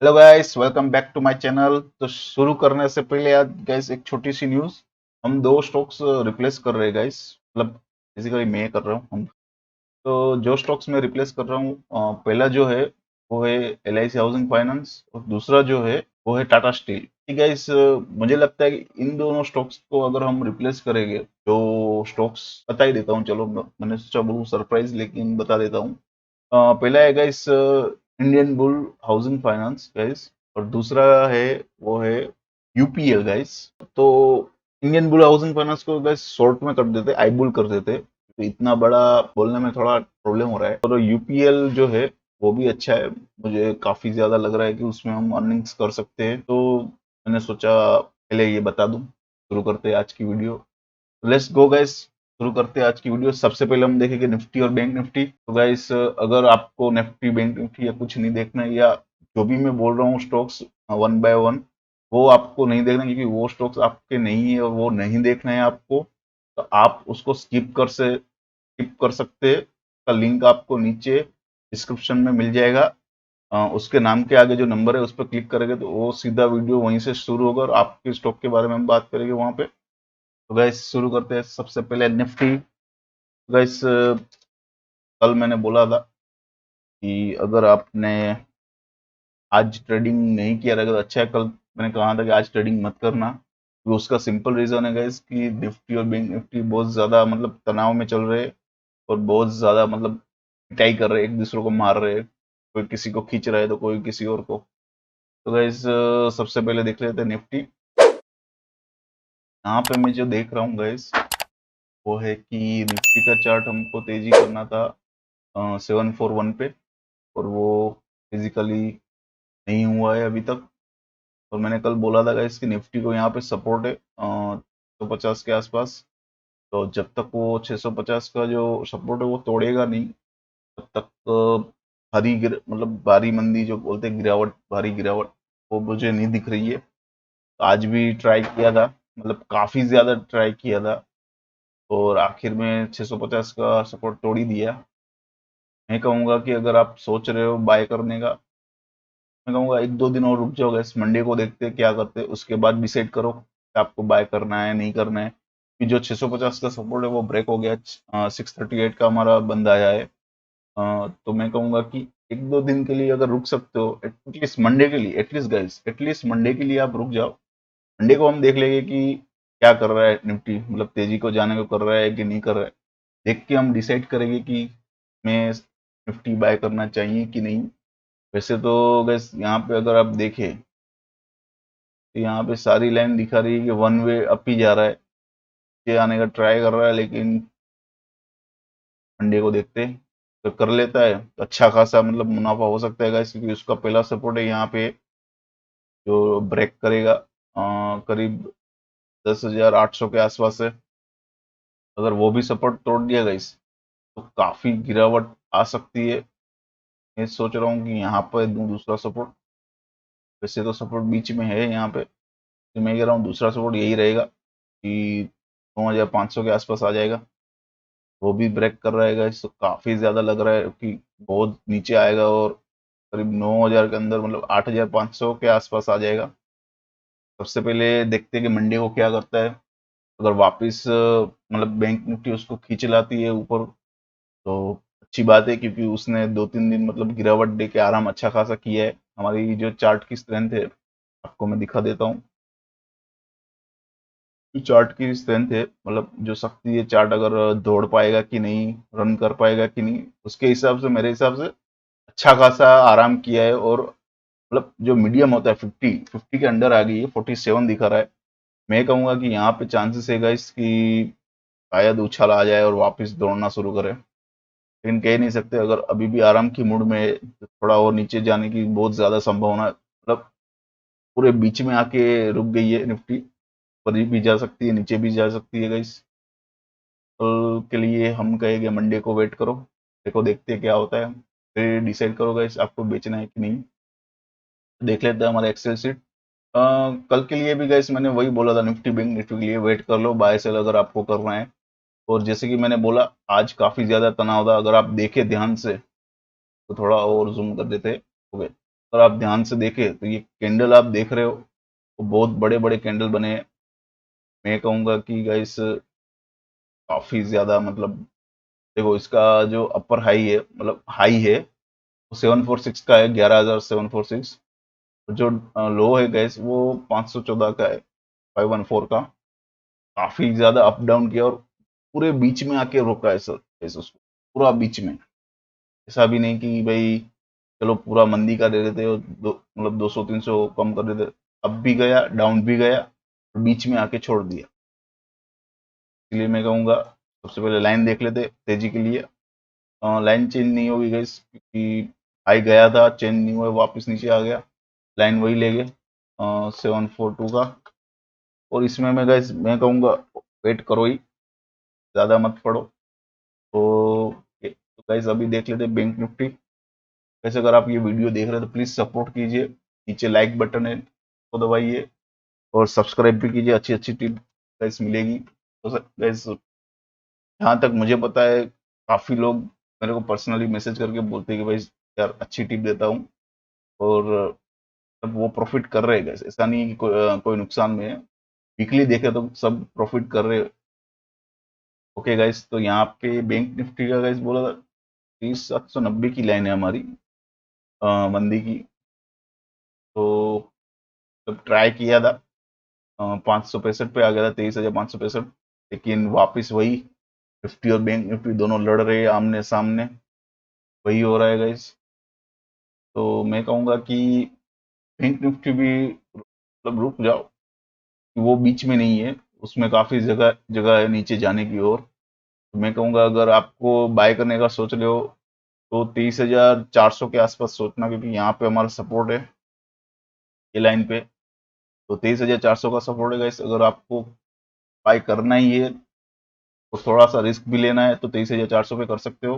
Hello guys, welcome back to my channel. तो शुरू करने से पहले आज गाइस एक छोटी सी न्यूज़। हम दो स्टॉक्स रिप्लेस कर रहे हैं गाइस। मतलब बेसिकली मैं कर रहा हूँ। हम तो जो स्टॉक्स में रिप्लेस कर रहा हूँ, पहला जो है वो है LIC हाउसिंग फाइनेंस, और दूसरा जो है वो है टाटा स्टील। ठीक है गाइस, मुझे लगता है कि इन दोनों स्टॉक्स को अगर हम रिप्लेस करेंगे तो स्टॉक्स बता ही देता हूँ। चलो, मैंने सोचा बोलूँ सरप्राइज, लेकिन बता देता हूँ। पहला है guys Indian bull housing finance guys, और दूसरा है वो है UPL गाइस। तो इंडियन बुल हाउसिंग फाइनेंस को गाइस शॉर्ट में कर देते, आईबुल कर देते, तो इतना बड़ा बोलने में थोड़ा प्रॉब्लम हो रहा है। और UPL जो है वो भी अच्छा है। मुझे काफी ज्यादा लग रहा है कि उसमें हम अर्निंग्स कर सकते हैं, तो मैंने सोचा पहले ये बता दूं। शुरू करते हैं आज की वीडियो। लेट्स गो गाइस, शुरू करते हैं आज की वीडियो। सबसे पहले हम देखेंगे निफ्टी और बैंक निफ्टी। तो गाइस, अगर आपको निफ्टी बैंक निफ्टी या कुछ नहीं देखना है, या जो भी मैं बोल रहा हूँ स्टॉक्स वन बाय वन, वो आपको नहीं देखना, क्योंकि वो स्टॉक्स आपके नहीं है और वो नहीं देखना है आपको, तो आप उसको स्किप कर सकते हैं। का लिंक आपको नीचे डिस्क्रिप्शन में मिल जाएगा। उसके नाम के आगे जो नंबर है उस पर क्लिक करेंगे तो वो सीधा वीडियो वहीं से शुरू होगा, और आपके स्टॉक के बारे में हम बात करेंगे वहां पे। तो गैस शुरू करते हैं। सबसे पहले निफ्टी। गैस, कल मैंने बोला था कि अगर आपने आज ट्रेडिंग नहीं किया रहेगा तो अच्छा है। कल मैंने कहा था कि आज ट्रेडिंग मत करना, तो उसका सिंपल रीजन है गैस कि निफ्टी और बैंक निफ्टी बहुत ज्यादा मतलब तनाव में चल रहे हैं, और बहुत ज्यादा मतलब पिटाई कर रहे हैं, एक दूसरे को मार रहे हैं। कोई किसी को खींच रहा है तो कोई किसी और को। तो गैस, सबसे पहले देख लेते हैं निफ्टी। यहाँ पे मैं जो देख रहा हूँ गैस, वो है कि निफ्टी का चार्ट हमको तेजी करना था 741 पे, और वो फिजिकली नहीं हुआ है अभी तक। और मैंने कल बोला था गाइस कि निफ्टी को यहाँ पे सपोर्ट है 650 के आसपास। तो जब तक वो 650 का जो सपोर्ट है वो तोड़ेगा नहीं, तब तक मतलब भारी मंदी जो बोलते हैं, गिरावट, भारी गिरावट, वो मुझे नहीं दिख रही है। तो आज भी ट्राई किया था, मतलब काफी ज्यादा ट्राई किया था, और आखिर में 650 का सपोर्ट तोड़ ही दिया। मैं कहूंगा कि अगर आप सोच रहे हो बाय करने का, मैं कहूंगा एक दो दिन और रुक जाओ गैस। मंडे को देखते हैं क्या करते हैं, उसके बाद डिसाइड करो कि आपको बाय करना है नहीं करना है। कि जो 650 का सपोर्ट है वो ब्रेक हो गया, 638 का हमारा बंद आया है। तो मैं कहूंगा कि एक दो दिन के लिए अगर रुक सकते हो, एटलीस्ट मंडे के लिए, एटलीस्ट गाइस, एटलीस्ट मंडे के लिए आप रुक जाओ। मंडे को हम देख लेंगे कि क्या कर रहा है निफ्टी, मतलब तेजी को जाने को कर रहा है कि नहीं कर रहा है। देख के हम डिसाइड करेंगे कि मैं निफ्टी बाय करना चाहिए कि नहीं। वैसे तो गैस यहाँ पे अगर आप देखें, तो यहाँ पे सारी लाइन दिखा रही है कि वन वे अप ही जा रहा है। ये आने का ट्राई कर रहा है, लेकिन मंडे को देखते हैं। तो कर लेता है तो अच्छा खासा मतलब मुनाफा हो सकता है गाइस, क्योंकि उसका पहला सपोर्ट है यहाँ पे जो ब्रेक करेगा, करीब 10,800 के आसपास है। अगर वो भी सपोर्ट तोड़ दिया गाइस, तो काफी गिरावट आ सकती है। मैं सोच रहा हूँ कि यहाँ पे दूं दूसरा सपोर्ट। वैसे तो सपोर्ट बीच में है यहाँ पे, तो मैं कह रहा हूँ दूसरा सपोर्ट यही रहेगा कि 9,500 के आसपास आ जाएगा। वो भी ब्रेक कर रहेगा, इससे काफी ज्यादा लग रहा है कि बहुत नीचे आएगा, और करीब 9,000 के अंदर, मतलब 8,500 के आसपास आ जाएगा। सबसे पहले देखते हैं कि मंडे को क्या करता है। अगर वापस मतलब बैंक निफ्टी उसको खींच लाती है ऊपर, तो अच्छी बात है, क्योंकि उसने 2-3 दिन मतलब गिरावट दे के आराम अच्छा खासा किया है। हमारी जो चार्ट की स्ट्रेंथ है आपको मैं दिखा देता हूँ। चार्ट की स्ट्रेंथ है, मतलब जो शक्ति है, चार्ट अगर दौड़ पाएगा कि नहीं, रन कर पाएगा कि नहीं, उसके हिसाब से मेरे हिसाब से अच्छा खासा आराम किया है। और मतलब जो मीडियम होता है 50 के अंडर आ गई है, 47 दिखा रहा है। मैं कहूंगा कि यहाँ पे चांसेस है गाइस कि शायद उछाल आ जाए और वापस दौड़ना शुरू करे, लेकिन कह नहीं सकते। अगर अभी भी आराम की मूड में है, तो थोड़ा और नीचे जाने की बहुत ज्यादा संभावना है। मतलब पूरे बीच में आके रुक गई है निफ्टी, ऊपर भी जा सकती है, नीचे भी जा सकती है गाइस। कल के लिए हम कहेंगे मंडे को वेट करो, देखो देखते हैं क्या होता है, फिर डिसाइड करो गाइस आपको बेचना है कि नहीं। देख लेते हैं हमारा एक्सेल सीट। कल के लिए भी गाइस मैंने वही बोला था, निफ्टी बैंक निफ्टी के लिए वेट कर लो, बाय सेल अगर आपको करना है। और जैसे कि मैंने बोला, आज काफी ज्यादा तनाव था, अगर आप देखे ध्यान से तो थोड़ा और जूम कर देते। हो गए। अगर आप ध्यान से देखें तो ये कैंडल आप देख रहे हो, वो बहुत बड़े बड़े कैंडल बने हैं। मैं कहूंगा कि गाइस काफी ज्यादा, मतलब देखो इसका जो अपर हाई है, मतलब हाई है वो 746 का है, 11,746। जो लो है गैस वो 514 का है, 514 का। काफी ज्यादा अप डाउन किया और पूरे बीच में आके रोका है सर, ऐसे उसको पूरा बीच में। ऐसा भी नहीं कि भाई चलो पूरा मंदी का दे देते हो, मतलब 200-300 कम कर देते, अब भी गया डाउन भी गया, बीच में आके छोड़ दिया। इसलिए मैं कहूंगा सबसे पहले लाइन देख लेते तेजी के लिए। लाइन चेंज नहीं होगी गाइस, क्योंकि हाई गया था, चेंज नहीं हुआ, वापस नीचे आ गया, लाइन वही ले गए 742 का। और इसमें मैं गाइस मैं कहूँगा वेट करो ही, ज़्यादा मत पड़ो। तो गाइस अभी देख लेते बैंक निफ्टी। वैसे अगर आप ये वीडियो देख रहे हैं तो प्लीज़ सपोर्ट कीजिए, नीचे लाइक बटन है तो दबाइए, और सब्सक्राइब भी कीजिए, अच्छी अच्छी टिप गाइस मिलेगी। तो गाइस जहाँ तक मुझे पता है काफ़ी लोग मेरे को पर्सनली मैसेज करके बोलते हैं कि भाई यार अच्छी टिप देता हूँ, और सब वो प्रॉफिट कर रहे हैं गाइस, ऐसा नहीं है कि कोई नुकसान में है। वीकली देखे तो सब प्रॉफिट कर रहे हैं। ओके गाइस, तो यहाँ पे बैंक निफ्टी का गाइस बोला था 30,790 की लाइन है हमारी, मंदी की। तो जब ट्राई किया था 565 पे आ गया था, 23,565, लेकिन वापस वही निफ्टी और बैंक निफ्टी दोनों लड़ रहे हैं आमने सामने, वही हो रहा है गाइस। तो मैं कहूँगा कि बैंक निफ्टी भी मतलब रुक जाओ, कि वो बीच में नहीं है, उसमें काफ़ी जगह जगह है नीचे जाने की ओर। तो मैं कहूँगा अगर आपको बाय करने का सोच रहे हो तो 23,400 के आसपास सोचना, क्योंकि यहाँ पे हमारा सपोर्ट है ये लाइन पे। तो 23,400 का सपोर्ट है गाइस, अगर आपको बाय करना ही है तो थोड़ा सा रिस्क भी लेना है तो 23,400 पे कर सकते हो।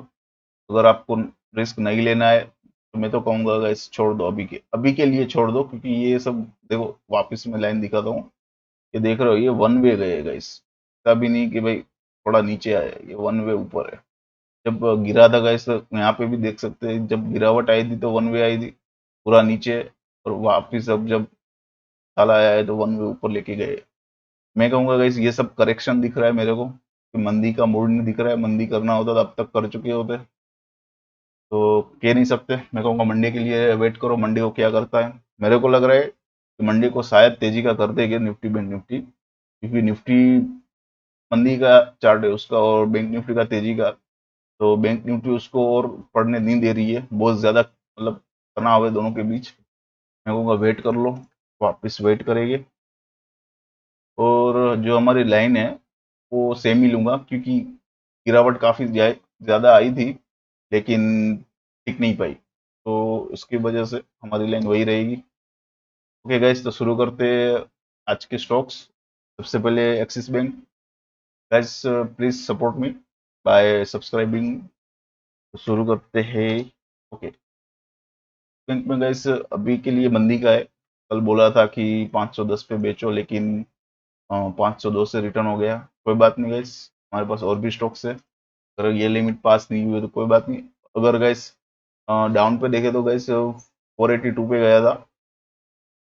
अगर आपको रिस्क नहीं लेना है तो मैं तो कहूँगा गाइस छोड़ दो, अभी के लिए छोड़ दो, क्योंकि ये सब देखो वापस में लाइन दिखाता हूँ, ये देख रहे हो ये वन वे गए गाइस, ऐसा भी नहीं कि भाई थोड़ा नीचे आया, ये वन वे ऊपर है। जब गिरा था गाइस यहाँ पे भी देख सकते हैं, जब गिरावट आई थी तो वन वे आई थी पूरा नीचे, और वापिस अब जब साला आया है तो वन वे ऊपर लेके गए। मैं कहूंगा गाइस ये सब करेक्शन दिख रहा है मेरे को, कि मंदी का मूड नहीं दिख रहा है, मंदी करना होता तो अब तक कर चुके होते। तो कह नहीं सकते, मैं कहूंगा मंडे के लिए वेट करो, मंडे को क्या करता है। मेरे को लग रहा है कि मंडे को शायद तेजी का कर देगा निफ्टी बैंक निफ्टी, क्योंकि निफ्टी मंदी का चार्ट है उसका और बैंक निफ्टी का तेजी का। तो बैंक निफ्टी उसको और पढ़ने नहीं दे रही है, बहुत ज्यादा मतलब तनाव है दोनों के बीच। मैं कहूँगा वेट कर लो, वापस वेट करेंगे। और जो हमारी लाइन है वो सेम ही लूंगा, क्योंकि गिरावट काफ़ी ज़्यादा आई थी, लेकिन टिक नहीं पाई, तो उसकी वजह से हमारी लाइन वही रहेगी। ओके गाइस, तो शुरू करते हैं आज के स्टॉक्स। सबसे पहले axis bank. Guys please support me bye subscribing. शुरू करते हैं। ओके, बैंक में गाइस अभी के लिए मंदी का है। कल बोला था कि 510 पे बेचो, लेकिन 502 से रिटर्न हो गया। कोई बात नहीं गाइस, हमारे पास और भी स्टॉक्स है, अगर ये लिमिट पास नहीं हुई तो कोई बात नहीं। अगर गाइस डाउन पे देखे तो गाइस 482 पे गया था,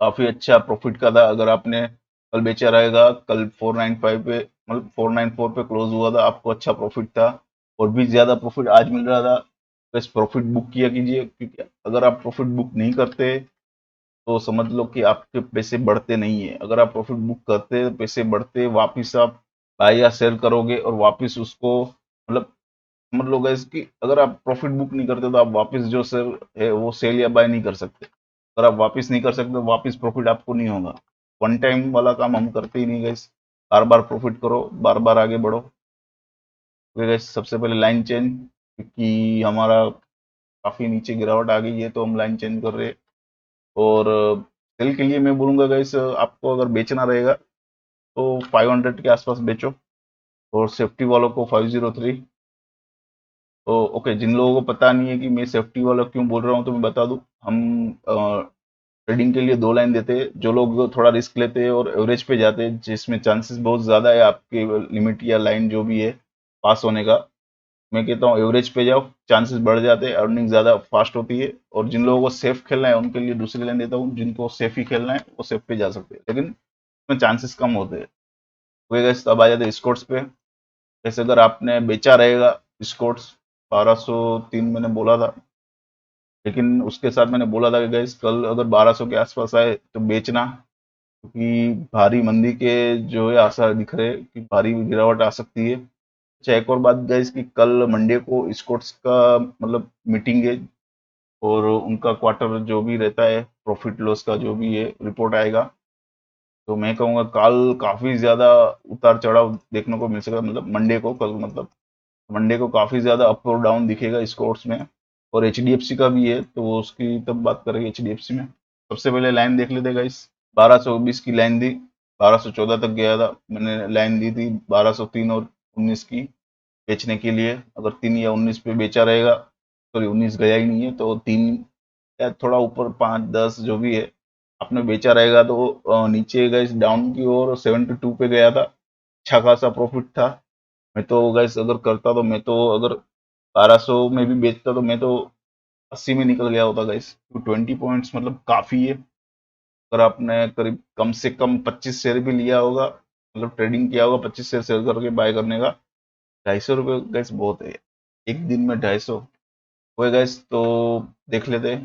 काफी अच्छा प्रॉफिट का था। अगर आपने कल बेचा रहेगा, कल 495 पे मतलब 494 पे क्लोज हुआ था, आपको अच्छा प्रॉफिट था, और भी ज्यादा प्रॉफिट आज मिल रहा था। बस प्रॉफिट बुक किया कीजिए, क्योंकि अगर आप प्रॉफिट बुक नहीं करते तो समझ लो कि आपके पैसे बढ़ते नहीं है। अगर आप प्रॉफिट बुक करते पैसे बढ़ते, वापिस आप बाय या सेल करोगे और वापिस उसको मतलब समझ लो गाइस कि अगर आप प्रॉफिट बुक नहीं करते तो आप वापस जो सेल है वो सेल या बाय नहीं कर सकते। अगर आप वापस नहीं कर सकते तो वापस प्रॉफिट आपको नहीं होगा। वन टाइम वाला काम हम करते ही नहीं गाइस, बार बार प्रॉफिट करो, बार बार आगे बढ़ो। तो गाइस सबसे पहले लाइन चेंज, क्योंकि हमारा काफी नीचे गिरावट आ गई है तो हम लाइन चेंज कर रहे हैं। और सेल के लिए मैं बोलूंगा गाइस आपको अगर बेचना रहेगा तो 500 के आसपास बेचो, और सेफ्टी वालों को 503। तो ओके, जिन लोगों को पता नहीं है कि मैं सेफ्टी वाला क्यों बोल रहा हूँ तो मैं बता दूं, हम ट्रेडिंग के लिए दो लाइन देते हैं। जो लोग थोड़ा रिस्क लेते हैं और एवरेज पे जाते हैं, जिसमें चांसेस बहुत ज़्यादा है आपके लिमिट या लाइन जो भी है पास होने का, मैं कहता हूँ एवरेज पे जाओ, चांसेस बढ़ जाते हैं, अर्निंग ज़्यादा फास्ट होती है। और जिन लोगों को सेफ खेलना है उनके लिए दूसरी लाइन देता हूँ, जिनको सेफ ही खेलना है वो सेफ पे जा सकते हैं, लेकिन उसमें चांसेस कम होते हैं। वही गाइस, अब आ जाते हैं स्कोर्ट्स पे। जैसे अगर आपने बेचा रहेगा स्कोर्ट्स 1203 मैंने बोला था, लेकिन उसके साथ मैंने बोला था कि गाइस कल अगर 1200 के आसपास आए तो बेचना, क्योंकि भारी मंदी के जो है आसार दिख रहे हैं कि भारी गिरावट आ सकती है। अच्छा, एक और बात गाइस कि कल मंडे को स्कोट्स का मतलब मीटिंग है, और उनका क्वार्टर जो भी रहता है प्रॉफिट लॉस का जो भी है रिपोर्ट आएगा। तो मैं कहूँगा कल काफ़ी ज़्यादा उतार चढ़ाव देखने को मिल सकता है, मतलब मंडे को, कल मतलब मंडे को काफ़ी ज़्यादा अप और डाउन दिखेगा स्कोर्ट्स में। और एचडीएफसी का भी है, तो वो उसकी तब बात करेंगे एचडीएफसी में। सबसे पहले लाइन देख लेते गाइस, 1220 की लाइन दी, 1214 तक गया था, मैंने लाइन दी थी 1203 और 19 की बेचने के लिए। अगर 3 या 19 पे बेचा रहेगा, सॉरी 19 गया ही नहीं है, तो 3 या थोड़ा ऊपर 5-10 जो भी है आपने बेचा रहेगा, तो नीचे गैस डाउन की ओर 72 पे गया था, अच्छा खासा प्रॉफिट था। मैं तो गैस अगर करता तो मैं तो अगर 1200 में भी बेचता तो मैं तो 80 में निकल गया होता गैस। तो 20 पॉइंट्स मतलब काफ़ी है। अगर आपने करीब कम से कम 25 शेयर भी लिया होगा, मतलब ट्रेडिंग किया होगा 25 शेयर सेल करके बाय करने का, 250 रुपये गैस बहुत है, एक दिन में 250 हुए गैस। तो देख लेते हैं,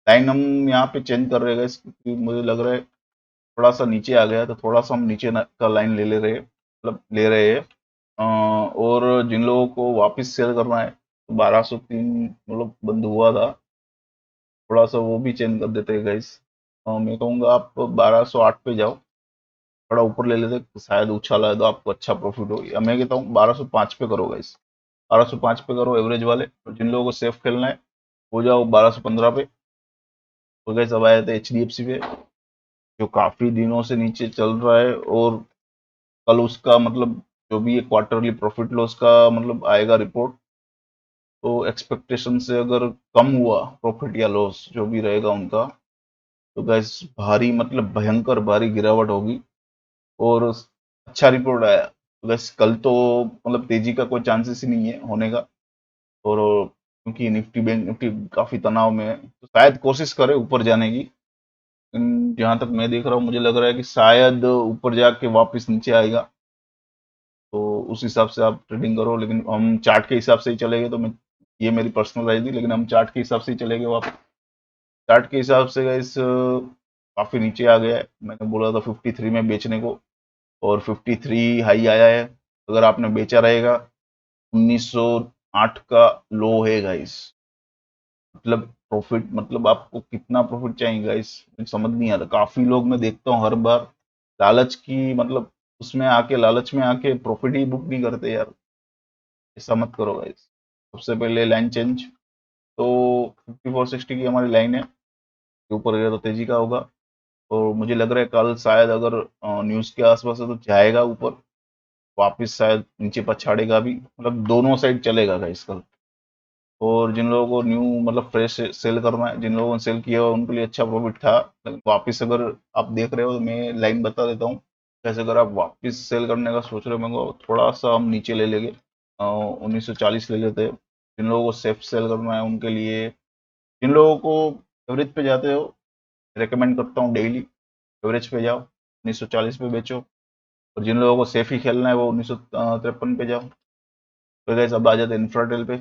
लाइन हम यहाँ पे चेंज कर रहे हैं गैस, क्योंकि मुझे लग रहा है थोड़ा सा नीचे आ गया, तो थोड़ा सा हम नीचे का लाइन ले ले रहे हैं, मतलब ले रहे हैं। और जिन लोगों को वापस सेल करना है, तो 1203 मतलब बंद हुआ था, थोड़ा सा वो भी चेंज कर देते हैं गाइस। मैं कहूँगा आप 1208 पे जाओ, थोड़ा ऊपर ले लेते, शायद उछाला है तो आपको अच्छा प्रॉफिट हो, या मैं कहता हूँ 1205 पे करो गाइस, 1205 पे करो एवरेज वाले। और जिन लोगों को सेफ खेलना है हो जाओ 1215 पे। तो गाइस अब आए थे एचडीएफसी पे, जो काफी दिनों से नीचे चल रहा है, और कल उसका मतलब जो भी ये क्वार्टरली प्रॉफिट लॉस का मतलब आएगा रिपोर्ट, तो एक्सपेक्टेशन से अगर कम हुआ प्रॉफिट या लॉस जो भी रहेगा उनका, तो गैस भारी मतलब भयंकर भारी गिरावट होगी। और अच्छा रिपोर्ट आया तो गैस कल तो मतलब तेजी का कोई चांसेस ही नहीं है होने का। और क्योंकि निफ्टी बैंक निफ्टी काफी तनाव में है, तो शायद कोशिश करे ऊपर जाने की। जहां तक मैं देख रहा हूँ मुझे लग रहा है कि शायद ऊपर जाके वापस नीचे आएगा, तो उस हिसाब से आप ट्रेडिंग करो। लेकिन हम चार्ट के हिसाब से ही चलेंगे, तो मैं, ये मेरी पर्सनल राय थी, लेकिन हम चार्ट के हिसाब से ही चलेंगे वापस। चार्ट के हिसाब से गाइस काफी नीचे आ गया है, मैंने बोला था 53 में बेचने को, और 53 हाई आया है। अगर आपने बेचा रहेगा, 1908 का लो है गाइस, मतलब प्रॉफिट मतलब आपको कितना प्रॉफिट चाहिए गाइस, मुझे समझ नहीं आता। काफी लोग मैं देखता हूँ हर बार लालच की मतलब उसमें आके, लालच में आके प्रॉफिट ही बुक नहीं करते यार, ऐसा मत करो गाइस। सबसे पहले लाइन चेंज, तो 5460 की हमारी लाइन है, के ऊपर गया तो तेजी का होगा। और मुझे लग रहा है कल शायद अगर न्यूज़ के आसपास है तो जाएगा ऊपर, वापस शायद नीचे पछाड़ेगा भी, मतलब दोनों साइड चलेगा गाइस कल। और जिन लोगों को न्यू मतलब फ्रेश सेल करना है, जिन लोगों ने सेल किया हुआ उनके लिए अच्छा प्रॉफिट था, लेकिन वापस अगर आप देख रहे हो तो मैं लाइन बता देता हूँ। जैसे अगर आप वापस सेल करने का सोच रहे हो, मेरे को थोड़ा सा हम नीचे ले लेंगे, 1940 ले लेते हैं। जिन लोगों को सेफ सेल करना है उनके लिए, जिन लोगों को एवरेज पे जाते हो, रेकमेंड करता हूँ डेली एवरेज पे जाओ, 1940 पे बेचो। और जिन लोगों को सेफ ही खेलना है वो 1953 पे जाओ। तो गैस अब आ जाते हैं इंफ्राटेल पे,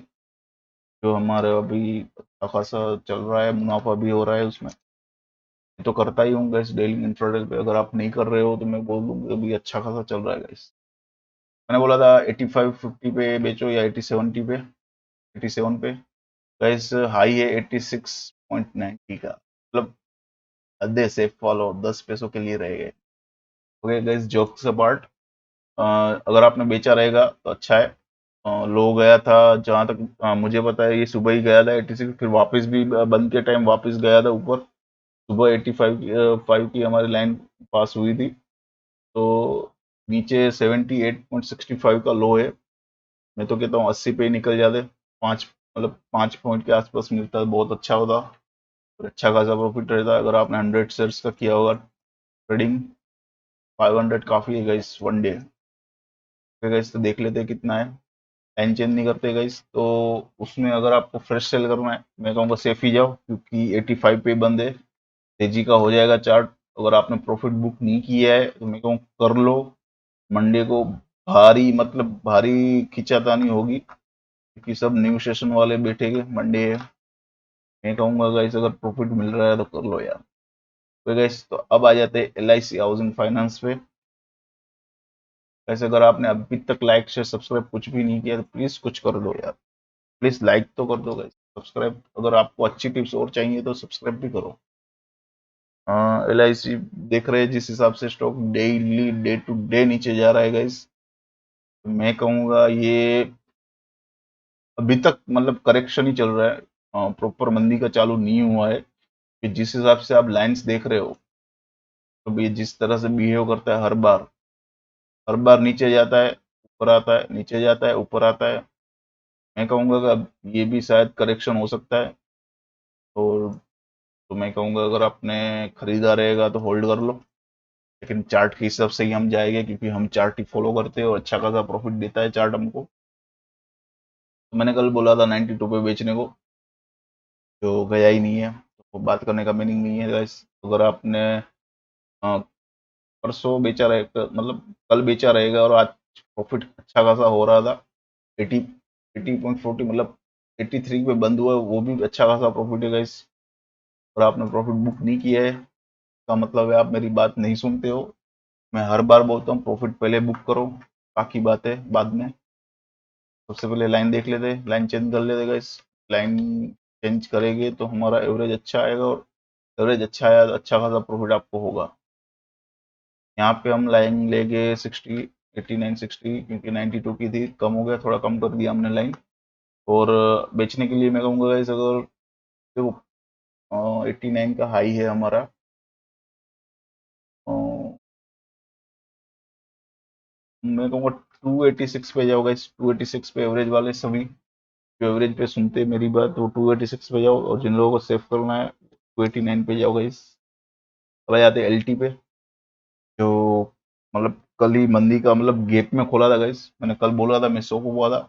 जो हमारे अभी अच्छा खासा चल रहा है, मुनाफा भी हो रहा है उसमें। मैं तो करता ही हूँ गैस डेली इंट्राडे पे, अगर आप नहीं कर रहे हो तो मैं बोल दूंगा अभी अच्छा खासा चल रहा है गैस। मैंने बोला था 85-50 पे बेचो या 80-70 पे, 87 पे। गैस हाई है 86.90 का, मतलब हद से फॉलो 10 पैसों के लिए रह गए। ओके गैस, जोक्स अपार्ट, अगर आपने बेचा रहेगा तो अच्छा है। लो गया था जहां तक मुझे पता है, ये सुबह ही गया था 86, फिर वापस भी बंद के टाइम वापस गया था ऊपर। सुबह 85 की हमारी लाइन पास हुई थी, तो नीचे 78.65 का लो है। मैं तो कहता हूँ 80 पे ही निकल जाते, पाँच मतलब 5 पॉइंट के आसपास मिलता है बहुत अच्छा होता, और अच्छा खासा प्रॉफिट रहता है। अगर आपने 100 शेयर्स का किया होगा ट्रेडिंग, 500 काफ़ी है गाइस वन डे। गाइस तो देख लेते हैं कितना है। लाइन चेंज नहीं करते गाइस। तो उसमें अगर आपको फ्रेश सेल करना है, मैं कहूँगा सेफ ही जाओ, क्योंकि 85 पे बंद है, तेजी का हो जाएगा चार्ट। अगर आपने प्रॉफिट बुक नहीं किया है तो मैं कहूँ कर लो। मंडे को भारी, मतलब भारी खींचातानी होगी, क्योंकि सब न्यू सेशन वाले बैठेंगे, मंडे है। मैं कहूँगा गाइस अगर प्रॉफिट मिल रहा है तो कर लो यार। तो गाइस, तो अब आ जाते हैं LIC हाउसिंग फाइनेंस पे। वैसे अगर आपने अभी तक लाइक शेयर सब्सक्राइब कुछ भी नहीं किया तो प्लीज कुछ कर दो यार। प्लीज लाइक तो कर दो गाइस, सब्सक्राइब अगर आपको अच्छी टिप्स और चाहिए तो सब्सक्राइब भी करो। LIC देख रहे हैं जिस हिसाब से stock daily day to day नीचे जा रहा है गाइस, मैं कहूँगा ये अभी तक मतलब करेक्शन ही चल रहा है, प्रॉपर मंदी का चालू नहीं हुआ है। कि जिस हिसाब से आप लाइंस देख रहे हो, तो ये जिस तरह से बिहेव करता है हर बार नीचे जाता है, ऊपर आता है, नीचे जाता है, ऊपर आता है। मैं कहूँगा कि अब ये भी शायद करेक्शन हो सकता है। और तो मैं कहूँगा अगर आपने खरीदा रहेगा तो होल्ड कर लो, लेकिन चार्ट के हिसाब से ही हम जाएंगे, क्योंकि हम चार्ट ही फॉलो करते हैं और अच्छा खासा प्रॉफिट देता है चार्ट हमको। तो मैंने कल बोला था 92 पे बेचने को, जो गया ही नहीं है, तो बात करने का मीनिंग नहीं है गाइस। अगर आपने अ, परसों बेचा रहेगा, मतलब कल बेचा रहेगा और आज प्रॉफिट अच्छा खासा हो रहा था, 80 80.40, मतलब 83 पे बंद हुआ, वो भी अच्छा खासा प्रॉफिट है गाइस। और आपने प्रॉफिट बुक नहीं किया है, का मतलब है आप मेरी बात नहीं सुनते हो। मैं हर बार बोलता हूँ प्रॉफिट पहले बुक करो, बाकी बातें बाद में। सबसे पहले लाइन देख लेते, लाइन चेंज कर लेते गाइस। लाइन चेंज करेंगे तो हमारा एवरेज अच्छा आएगा, और एवरेज अच्छा आया तो अच्छा खासा प्रॉफिट आपको होगा। यहाँ पे हम लाइन लेंगे 60, 89, 60, क्योंकि 92 की थी, कम हो गया, थोड़ा कम कर दिया हमने लाइन। और बेचने के लिए मैं कहूँगा गाइस, अगर देखो 89 का हाई है हमारा, अ, मैं कहूँगा 286 पे जाओ गाइस। 286 पे एवरेज वाले सभी जो एवरेज पे सुनते हैं मेरी बात, वो 286 पे जाओ, और जिन लोगों को सेव करना है 289 पे जाओ गाइस। अब आ जाते हैं LT पे, जो मतलब कल ही मंदी का मतलब गैप में खोला था गाइस। मैंने कल बोला था, मैं शो को बोला था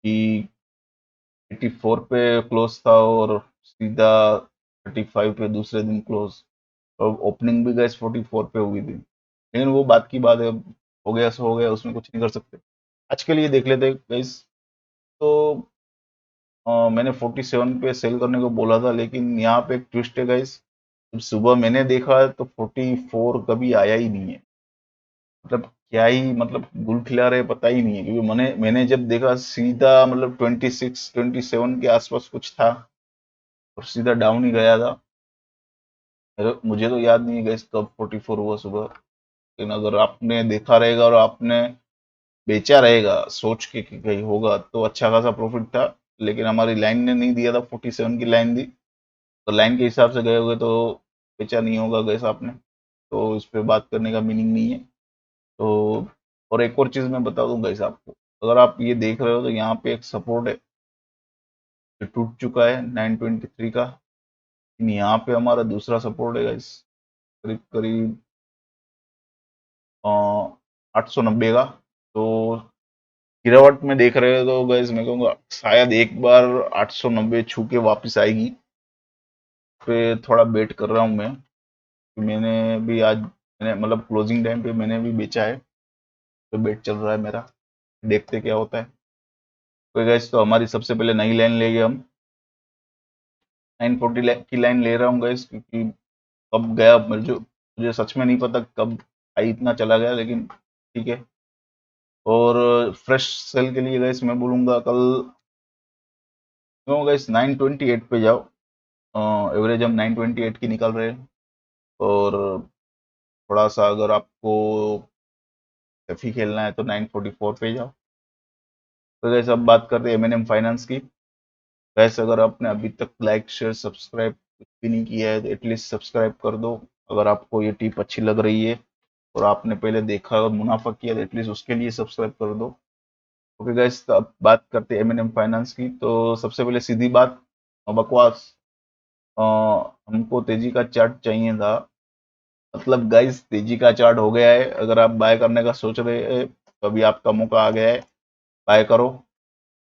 कि 84 पे क्लोज था और सीधा 35 पे दूसरे दिन क्लोज, और ओपनिंग भी गाइस 44 पे हुई थी। लेकिन वो बात की बात है, अब हो गया सो हो गया, उसमें कुछ नहीं कर सकते। आज के लिए देख लेते गाइस। तो मैंने 47 पे सेल करने को बोला था, लेकिन यहाँ पे एक ट्विस्ट है गाइस। जब सुबह मैंने देखा तो 44 कभी आया ही नहीं है। मतलब क्या ही, मतलब गुल खिला रहे पता ही नहीं है, क्योंकि मैंने जब देखा सीधा मतलब 26 27 के आसपास कुछ था, और सीधा डाउन ही गया था। मुझे तो याद नहीं है गाइस कब 44 हुआ सुबह। लेकिन अगर आपने देखा रहेगा और आपने बेचा रहेगा सोच के कि कहीं होगा, तो अच्छा खासा प्रॉफिट था। लेकिन हमारी लाइन ने नहीं दिया था, 47 की लाइन दी, तो लाइन के हिसाब से गए होगे तो बेचा नहीं होगा गैस आपने। तो इस पे बात करने का मीनिंग नहीं है। तो और एक और चीज़ मैं बता दूं गैस आपको, अगर आप ये देख रहे हो तो यहाँ पे एक सपोर्ट है जो टूट चुका है 923 का। लेकिन यहाँ पे हमारा दूसरा सपोर्ट है गैस, करीब करीब 890 का। तो गिरावट में देख रहे हो तो गैस मैं कहूँगा शायद एक बार 890 छू के वापस आएगी। पे थोड़ा वेट कर रहा हूँ मैं, मैंने भी आज, मैंने मतलब क्लोजिंग टाइम पे मैंने भी बेचा है, तो बेट चल रहा है मेरा, देखते क्या होता है। तो गैस, तो हमारी सबसे पहले नई लाइन लेंगे हम, 940 की लाइन ले रहा हूँ गैस, क्योंकि कब गया मुझे सच में नहीं पता कब आई, इतना चला गया, लेकिन ठीक है। और फ्रेश सेल के लिए गैस मैं बोलूँगा कल क्यों गैस 928 पे जाओ। एवरेज हम 928 की निकल रहे हैं। और थोड़ा सा अगर आपको एफी खेलना है तो 944 पे जाओ। तो गैस अब बात करते हैं M&M फाइनेंस की। गैस अगर आपने अभी तक लाइक शेयर सब्सक्राइब कुछ भी नहीं किया है तो एटलीस्ट सब्सक्राइब कर दो। अगर आपको ये टिप अच्छी लग रही है और आपने पहले देखा और मुनाफा किया तो एटलीस्ट उसके लिए सब्सक्राइब कर दो। ओके गैस, तो अब बात करते हैं M&M फाइनेंस की। तो सबसे पहले सीधी बात, बकवास, अ, हमको तेजी का चार्ट चाहिए था। मतलब गाइस तेजी का चार्ट हो गया है, अगर आप बाय करने का सोच रहे हैं तो अभी आपका मौका आ गया है। बाय करो।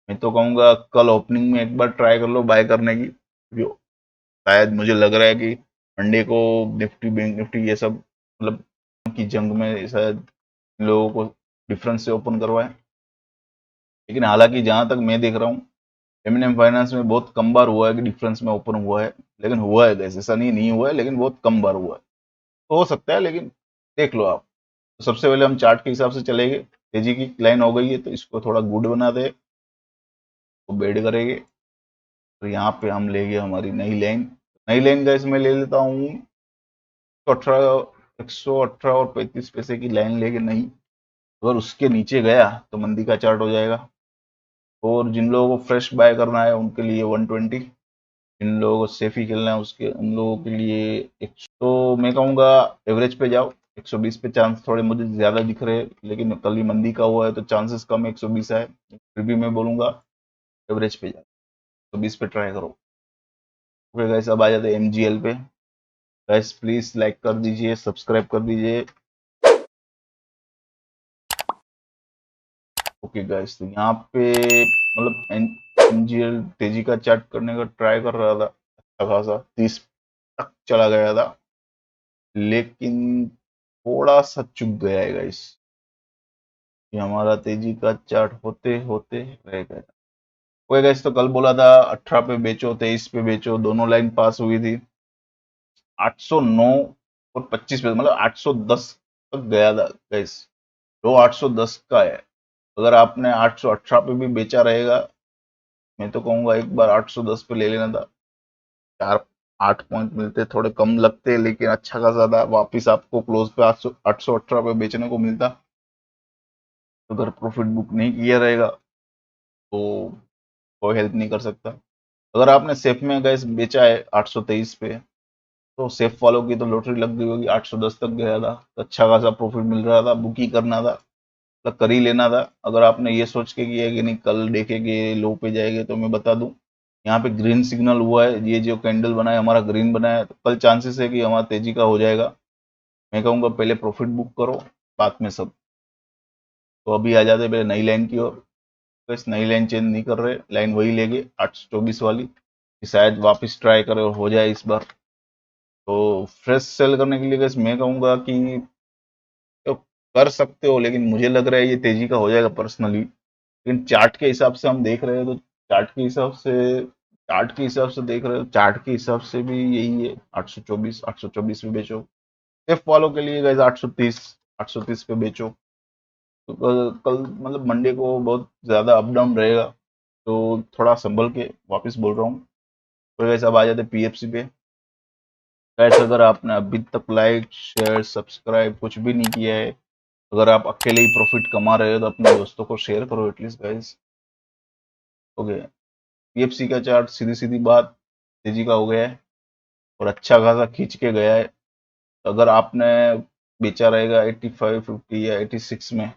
मैं तो कहूंगा कल ओपनिंग में एक बार ट्राई कर लो बाय करने की, शायद मुझे लग रहा है कि मंडे को निफ्टी बैंक निफ्टी ये सब मतलब की जंग में शायद इन लोगों को डिफरेंस से ओपन करवाए। लेकिन हालांकि जहां तक मैं देख रहा हूँ एमएनएम फाइनेंस में बहुत कम बार हुआ है कि डिफरेंस में ओपन हुआ है, लेकिन हुआ है गैस, ऐसा नहीं हुआ है, लेकिन बहुत कम बार हुआ है। तो हो सकता है, लेकिन देख लो आप। तो सबसे पहले हम चार्ट के हिसाब से चलेंगे। तेजी की लाइन हो गई है तो इसको थोड़ा गुड बना दे, तो बेड करेंगे। तो यहाँ पे हम लेंगे हमारी नई लाइन। नई लाइन गैस मैं ले लेता हूँ 118 और 35 पैसे की लाइन लेके नहीं। अगर उसके नीचे गया तो मंदी का चार्ट हो जाएगा। और जिन लोगों को फ्रेश बाय करना है उनके लिए 120, जिन लोगों को सेफ ही खेलना है उसके उन लोगों के लिए एक, तो मैं कहूँगा एवरेज पे जाओ। 120 पे चांस थोड़े मुझे ज्यादा दिख रहे हैं, लेकिन कल ही मंदी का हुआ है तो चांसेस कम है 120 है, फिर भी मैं बोलूंगा एवरेज पे जाओ, 120 पे ट्राई करो। ओके गाइस, अब आ जाते हैं एमजीएल पे। गाइस प्लीज लाइक कर दीजिए, सब्सक्राइब कर दीजिए। ओके गाइस, तो यहाँ पे मतलब एमजीएल तेजी का चार्ट करने का ट्राई कर रहा था, अच्छा खासा 30 तक चला गया था, लेकिन थोड़ा सा चुक गया है गाइस। ये हमारा तेजी का चार्ट होते होते रह गया। वही गाइस, तो कल बोला था 18 पे बेचो 23 पे बेचो, दोनों लाइन पास हुई थी। 809 और 25 पे मतलब 810 तक गया था गाइस। लो 810 का है। अगर आपने 818 पे भी बेचा रहेगा, मैं तो कहूंगा एक बार 810 पे ले लेना था। 4-8 पॉइंट मिलते, थोड़े कम लगते, लेकिन अच्छा खासा था। वापिस आपको क्लोज पे 818 पे बेचने को मिलता। अगर प्रॉफिट बुक नहीं किया रहेगा तो कोई हेल्प नहीं कर सकता। अगर आपने सेफ में गैस बेचा है 823 पे, तो सेफ वालों की तो लॉटरी लग गई होगी, 810 तक गया था तो अच्छा खासा प्रॉफिट मिल रहा था, बुक ही करना था, मतलब कर ही लेना था। अगर आपने ये सोच के किया कि नहीं कल देखेंगे लो पे जाएंगे, तो मैं बता दूं यहाँ पे ग्रीन सिग्नल हुआ है, ये जो कैंडल बना है हमारा ग्रीन बना है, तो कल चांसेस है कि हमारा तेजी का हो जाएगा। मैं कहूंगा पहले प्रॉफिट बुक करो, बाद में सब। तो अभी आ जाते पहले नई लाइन की ओर। तो इस नई लाइन चेंज नहीं कर रहे, लाइन वही लेंगे 824 वाली, कि शायद वापस ट्राई करे और हो जाए इस बार। तो फ्रेश सेल करने के लिए गैस मैं कहूंगा कि तो कर सकते हो, लेकिन मुझे लग रहा है ये तेजी का हो जाएगा पर्सनली। लेकिन चार्ट के हिसाब से हम देख रहे हैं तो चार्ट के हिसाब से देख रहे हो, चार्ट के हिसाब से भी यही है 824 पे बेचो। एफ वालों के लिए गैस 830 पे बेचो। तो कल मतलब मंडे को बहुत ज्यादा अप डाउन रहेगा, तो थोड़ा संभल के वापस बोल रहा हूँ। तो गैस अब आ जाते पीएफसी पे। गैस अगर आपने अभी तक लाइक शेयर सब्सक्राइब कुछ भी नहीं किया है, अगर आप अकेले ही प्रॉफिट कमा रहे हो तो अपने दोस्तों को शेयर करो एटलीस्ट गाइस। ओके, पीएफसी का चार्ट सीधी सीधी बात तेजी का हो गया है और अच्छा खासा खींच के गया है। अगर आपने बेचा रहेगा 85 50 या 86 में,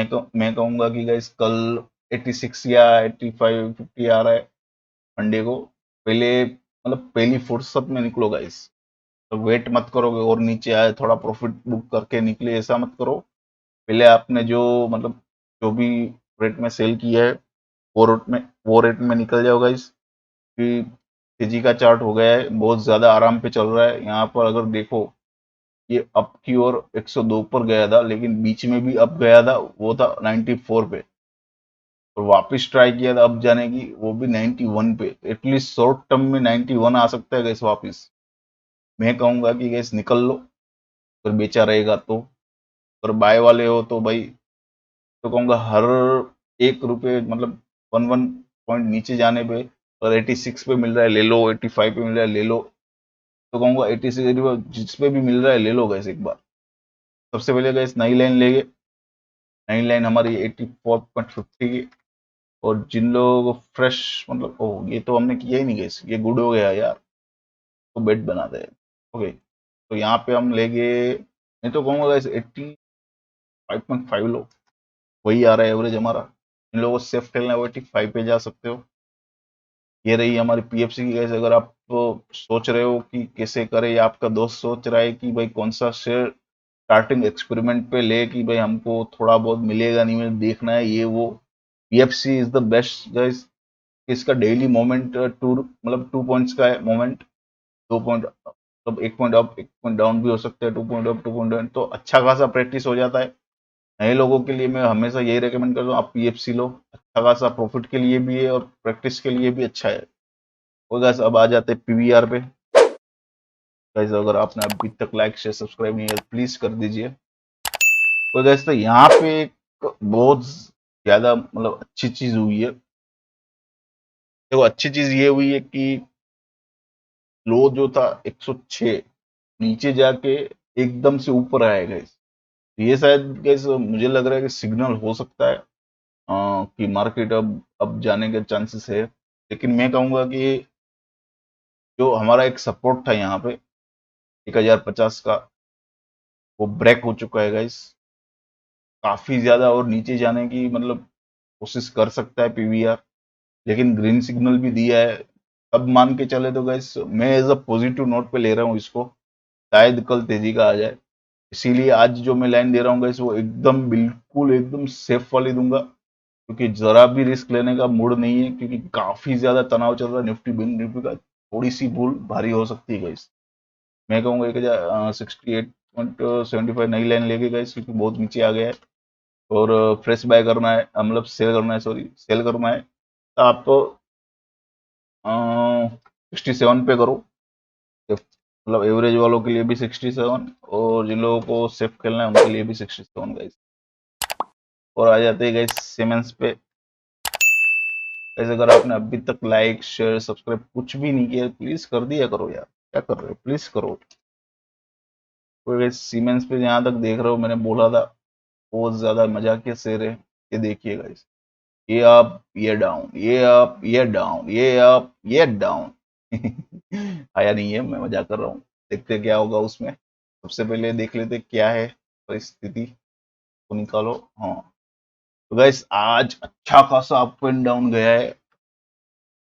तो मैं कहूंगा कि गाइस कल 86 या 85 50 आ रहा है मंडे को, पहले मतलब पहली फुर्सत में निकलो गाइस। तो वेट मत करोगे और नीचे आए थोड़ा प्रॉफिट बुक करके निकले, ऐसा मत करो। पहले आपने जो मतलब जो भी रेट में सेल किया है वो रेट में निकल जाओ गाइस। कि तेजी का चार्ट हो गया है, बहुत ज्यादा आराम पे चल रहा है। यहाँ पर अगर देखो ये अप की ओर 102 पर गया था, लेकिन बीच में भी अप गया था, वो था 94 पे, और वापस ट्राई किया था अप जाने की, वो भी 91 पे। एटलीस्ट शॉर्ट टर्म में 91 आ सकता है गैस वापस। मैं कहूंगा कि गैस निकल लो, अगर बेचा रहेगा तो। अगर बाय वाले हो तो भाई, तो कहूंगा हर 1 रुपये मतलब 1 पॉइंट नीचे जाने पे, अगर 86 पे मिल रहा है ले लो, 85 पे मिल रहा है ले लो, तो कहूंगा 86 जिस पे भी मिल रहा है ले लो गैस एक बार। सबसे पहले गैस नई लाइन लेंगे। नई लाइन हमारी 84.50 की। और जिन लोगों को फ्रेश मतलब ओह ये तो हमने किया ही नहीं गैस, ये गुड हो गया यार, तो बेट बना दे। ओके, तो यहाँ पे हम लेंगे, मैं तो कहूंगा गैस 85.5 लो, वही आ रहा है एवरेज हमारा। इन लोगों को सेफ खेलना है वो 85 पे जा सकते हो। ये रही हमारी पीएफसी की गैस। अगर आप सोच रहे हो कि कैसे करें, या आपका दोस्त सोच रहा है कि भाई कौन सा शेयर स्टार्टिंग एक्सपेरिमेंट पे ले, कि भाई हमको थोड़ा बहुत मिलेगा नहीं मिलेगा देखना है ये वो, PFC is the best guys. इसका डेली मोमेंट टू मतलब 2 पॉइंट्स का है मोमेंट, 2 पॉइंट मतलब 1 पॉइंट अप 1 पॉइंट डाउन भी हो सकता है, 2 पॉइंट अप 2 पॉइंट डाउन, तो अच्छा खासा प्रैक्टिस हो जाता है। नए लोगों के लिए मैं हमेशा यही रेकमेंड करता हूँ, आप PFC लो, अच्छा खासा प्रॉफिट के लिए भी है और प्रैक्टिस के लिए भी अच्छा है। तो गाइस अब आ जाते हैं PVR पे। गाइस अगर आपने अभी तक लाइक शेयर सब्सक्राइब नहीं किया प्लीज कर दीजिए। तो गाइस तो यहाँ पे एक बहुत ज्यादा मतलब अच्छी चीज हुई है। देखो अच्छी चीज ये हुई है कि लो जो था 106 नीचे जाके एकदम से ऊपर आया गाइस। ये शायद गाइस मुझे लग रहा है कि सिग्नल हो सकता है कि मार्केट अब जाने के चांसेस है। लेकिन मैं कहूंगा कि जो हमारा एक सपोर्ट था यहाँ पे 1050 का, वो ब्रेक हो चुका है गाइस। काफी ज्यादा और नीचे जाने की मतलब कोशिश कर सकता है PVR, लेकिन ग्रीन सिग्नल भी दिया है। अब मान के चले तो गाइस मैं एज अ पॉजिटिव नोट पे ले रहा हूँ इसको, शायद कल तेजी का आ जाए। इसीलिए आज जो मैं लाइन दे रहा हूँ गाइस वो एकदम बिल्कुल एकदम सेफ वाली दूंगा, क्योंकि जरा भी रिस्क लेने का मूड नहीं है, क्योंकि काफी ज्यादा तनाव चल रहा है निफ्टी बैंक निफ्टी का। थोड़ी सी भूल भारी हो सकती है गाइस। मैं कहूंगा 1068.75 नई लाइन लेके गाइस, क्योंकि बहुत नीचे आ गया है और फ्रेश बाय करना है, मतलब सेल करना है, सॉरी सेल करना है। तो आप तो 67 पे करो, मतलब एवरेज वालों के लिए भी 67 और जिन लोगों को सेफ खेलना है उनके लिए भी 67 गाइस। और आ जाते हैं गाइस सीमेंस पे। गाइस अगर आपने अभी तक लाइक शेयर सब्सक्राइब कुछ भी नहीं किया प्लीज कर दिया करो यार, क्या कर रहे हो, प्लीज करो। तो गाइस सीमेंस पे जहां तक देख रहे हो मैंने बोला था बहुत ज्यादा मजाकिया शेर है। ये देखिए गाइस, ये अप ये डाउन ये अप ये डाउन ये अप ये डाउन। आया नहीं है, मैं मजाक कर रहा हूँ। देखते क्या होगा उसमें। सबसे पहले देख लेते क्या है परिस्थिति, को निकालो। हाँ तो गाइस आज अच्छा खासा अप एंड डाउन गया है।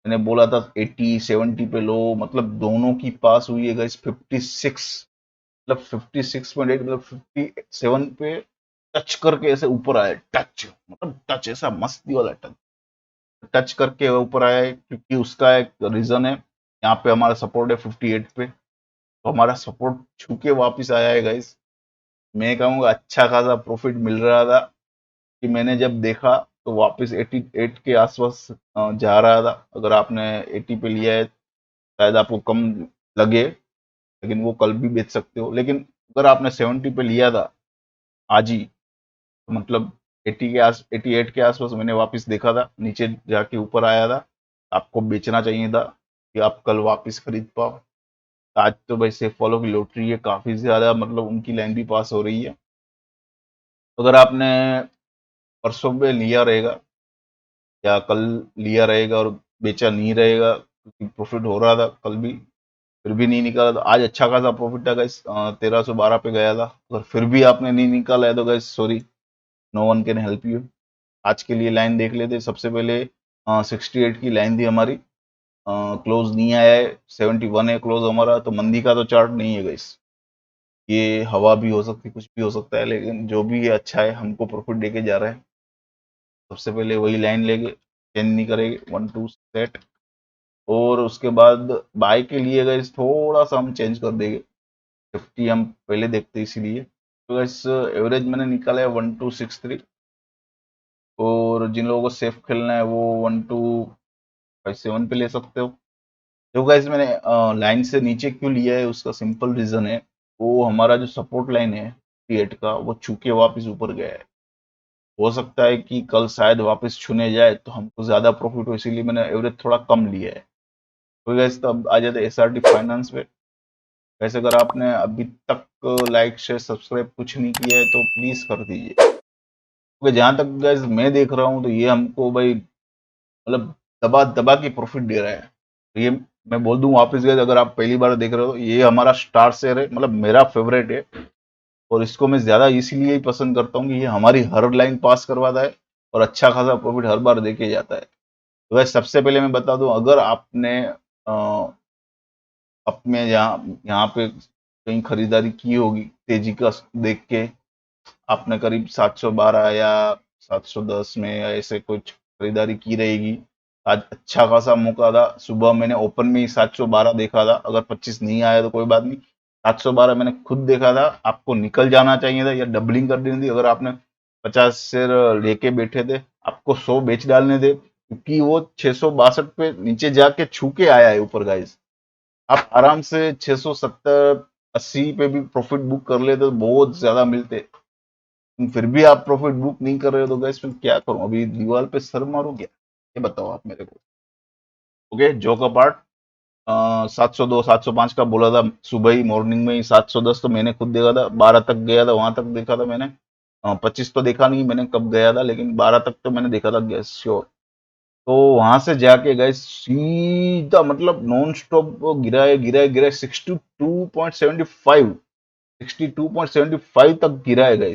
मैंने बोला था 80 70 पे लो, मतलब दोनों की पास हुई है गाइस 56, मतलब 56.8 मतलब 57 पे टच करके ऐसे ऊपर आया, टच मतलब टच ऐसा मस्ती वाला टच, टच करके ऊपर आया है, क्योंकि उसका एक रीजन है। यहाँ पे हमारा सपोर्ट है 58 पे, तो हमारा सपोर्ट छू के वापिस आया है गाइस। मैं कहूँगा अच्छा खासा प्रॉफिट मिल रहा था कि मैंने जब देखा तो वापस 88 के आसपास जा रहा था। अगर आपने 80 पे लिया है शायद आपको कम लगे, लेकिन वो कल भी बेच सकते हो। लेकिन अगर आपने 70 पे लिया था आज ही, तो मतलब 80 के आस 88 के आसपास मैंने वापस देखा था, नीचे जाके ऊपर आया था, आपको बेचना चाहिए था कि आप कल वापस खरीद पाओ। आज तो भाई सेफ वालों की लॉटरी है, काफी ज्यादा मतलब उनकी लाइन भी पास हो रही है। अगर आपने परसों में लिया रहेगा या कल लिया रहेगा और बेचा नहीं रहेगा, क्योंकि प्रॉफिट हो रहा था कल भी, फिर भी नहीं निकाला, तो आज अच्छा खासा प्रॉफिट था गाइस, 1312 पे गया था। अगर फिर भी आपने नहीं निकाला है तो guys sorry, no one can help you. आज के लिए लाइन देख लेते। सबसे पहले 68 की लाइन थी हमारी, क्लोज नहीं आया है, 71 है क्लोज हमारा, तो मंदी का तो चार्ट नहीं है गाइस। ये हवा भी हो सकती कुछ भी हो सकता है, लेकिन जो भी है अच्छा है, हमको प्रॉफिट देके जा रहा है। सबसे पहले वही लाइन लेंगे, चेंज नहीं करेंगे, 1 2 सेट। और उसके बाद बाय के लिए गाइस थोड़ा सा हम चेंज कर देंगे, 50 हम पहले देखते हैं इसीलिए। तो गाइस एवरेज मैंने निकाला है 1263, और जिन लोगों को सेफ खेलना है वो 1257 पे ले सकते हो। देखो गाइस मैंने लाइन से नीचे क्यों लिया है, उसका सिंपल रीजन है, वो हमारा जो सपोर्ट लाइन है 58 का वो छू के वापस ऊपर गया है। हो सकता है कि कल शायद वापस छूने जाए तो हमको ज्यादा प्रॉफिट हो, इसीलिए मैंने एवरेज थोड़ा कम लिया है। तो गैस तब आ जाते SRT फाइनेंस पे। वैसे अगर आपने अभी तक लाइक शेयर सब्सक्राइब कुछ नहीं किया है तो प्लीज कर दीजिए, क्योंकि जहां तक गैस मैं देख रहा हूँ तो ये हमको भाई मतलब दबा दबा के प्रॉफिट दे रहा है। तो ये मैं बोल दूं वापस गैस, अगर आप पहली बार देख रहे हो ये हमारा स्टार शेयर है, मतलब मेरा फेवरेट है। और इसको मैं ज्यादा इसीलिए ही पसंद करता हूँ कि ये हमारी हर लाइन पास करवाता है और अच्छा खासा प्रॉफिट हर बार देके जाता है। तो वैसे सबसे पहले मैं बता दूं, अगर आपने अपने यहाँ यहाँ पे कहीं खरीदारी की होगी तेजी का देख के, आपने करीब 712 या 710 में या ऐसे कुछ खरीदारी की रहेगी। आज अच्छा खासा मौका था, सुबह मैंने ओपन में ही 712 देखा था, अगर 25 नहीं आया तो कोई बात नहीं, 712 मैंने खुद देखा था। आपको निकल जाना चाहिए था या डबलिंग कर देनी थी। अगर आपने 50 शेयर लेके बैठे थे, आपको 100 बेच डालने थे, क्योंकि वो 662 पे नीचे जाके छू के आया है ऊपर गाइस। आप आराम से 670 80 पे भी प्रॉफिट बुक कर लेते तो बहुत ज्यादा मिलते। फिर भी आप प्रॉफिट बुक नहीं कर रहे हो तो गाइस फिर क्या करूं, अभी दीवार पे सर मारूं क्या, ये बताओ आप मेरे को। ओके, जोक अपार्ट, 702 705 का बोला था सुबह ही, मॉर्निंग में ही 710 तो मैंने खुद देखा था, 12 तक गया था, वहां तक देखा था मैंने। 25 तो देखा नहीं मैंने कब गया था, लेकिन 12 तक तो मैंने देखा था गैस श्योर। तो वहां से जाके गए सीधा, मतलब नॉन स्टॉप वो गिराए गिराए गिराए 62.75, 62.75 तक गिराए गए।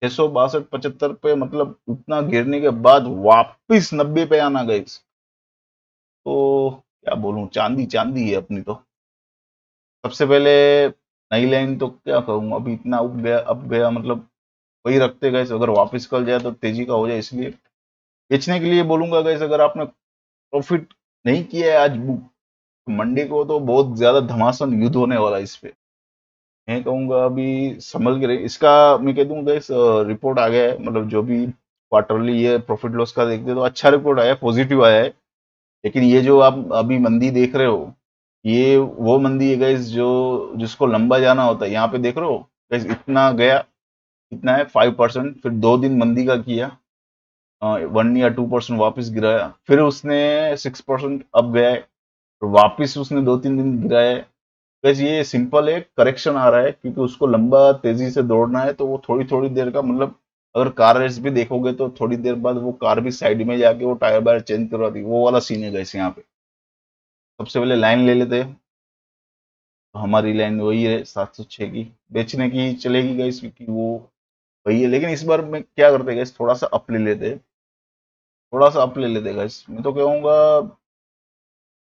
662 75 पे, मतलब उतना गिरने के बाद वापिस 90 पे आना गए। तो क्या बोलूं, चांदी चांदी है अपनी तो। सबसे पहले नई लाइन तो क्या कहूँ, अभी इतना अब गया, मतलब वही रखते गए, अगर वापस कल जाए तो तेजी का हो जाए, इसलिए बेचने के लिए बोलूंगा गैस। अगर आपने प्रॉफिट नहीं किया है आज बुक, तो मंडे को तो बहुत ज्यादा धमासन युद्ध होने वाला है इस पे। मैं कहूंगा अभी संभल के रही इसका। मैं कह दूंगा गैस, रिपोर्ट आ गया है, मतलब जो भी क्वार्टरली ये प्रॉफिट लॉस का देखते तो अच्छा रिपोर्ट आया है, पॉजिटिव आया है। लेकिन ये जो आप अभी मंदी देख रहे हो, ये वो मंदी है गाइस जो जिसको लंबा जाना होता है। यहाँ पे देख रहे हो गाइस, इतना गया, इतना है 5%, फिर 2 दिन मंदी का किया, 1 या 2% वापस गिराया, फिर उसने 6% अब गया है, फिर वापस उसने 2-3 दिन गिराया है। गाइस ये सिंपल है, करेक्शन आ रहा है, क्योंकि उसको लंबा तेजी से दौड़ना है, तो वो थोड़ी थोड़ी देर का, मतलब अगर कार रेस भी देखोगे तो थोड़ी देर बाद वो कार भी साइड में जाके वो टायर वायर चेंज करवाती है, वो वाला सीन है गाइस यहाँ पे। सबसे पहले लाइन ले लेते हैं, तो हमारी लाइन वही है 706 की, बेचने की चलेगी गाइस, क्योंकि वो वही है। लेकिन इस बार में क्या करते हैं गाइस, थोड़ा सा अप ले लेते हैं, थोड़ा सा अप ले लेते हैं गाइस। मैं तो कहूंगा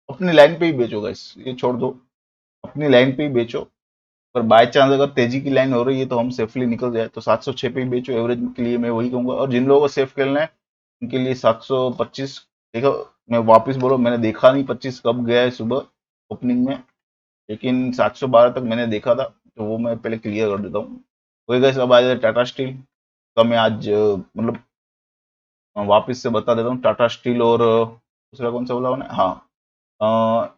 अपनी लाइन पे ही बेचो गाइस, ये छोड़ दो, अपनी लाइन पे ही बेचो। पर बाय चांस अगर तेजी की लाइन हो रही है तो हम सेफली निकल जाए तो 706 पे ही बेचो, एवरेज के लिए मैं वही कहूंगा। और जिन लोगों को सेफ खेलना है उनके लिए 725। देखो, मैं वापस बोलो, मैंने देखा नहीं 25 कब गया है सुबह ओपनिंग में, लेकिन 712 तक मैंने देखा था, तो वो मैं पहले क्लियर कर देता हूँ। वही गाइस, अब आ जाए टाटा स्टील का। मैं आज मतलब वापस से बता देता हूँ, टाटा स्टील और दूसरा कौन सा बोला मैंने, हाँ,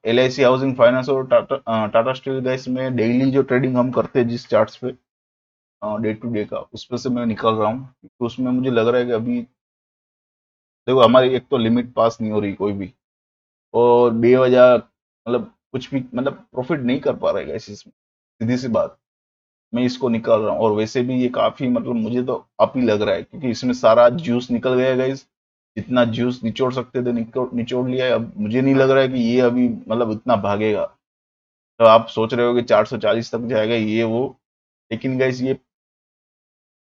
L I C housing finance और टाटा स्टील गैस में डेली जो ट्रेडिंग हम करते हैं जिस चार्ट्स पे, डे टू डे का, उस पे से मैं निकल रहा हूँ, क्योंकि उसमें मुझे लग रहा है कि अभी देखो हमारी एक तो लिमिट पास नहीं हो रही कोई भी, और बेवजह मतलब कुछ भी, मतलब प्रॉफिट नहीं कर पा रहे गैस इसमें, सीधी सी बात। मैं इसको निकाल रहा हूँ, और वैसे भी ये काफी, मतलब मुझे तो अप ही लग रहा है, क्योंकि इसमें सारा जूस निकल गया गाइस। जितना जूस निचोड़ सकते थे निचोड़ लिया है। अब मुझे नहीं लग रहा है कि ये अभी मतलब इतना भागेगा। तो आप सोच रहे हो कि 440 तक जाएगा ये वो, लेकिन गाइस ये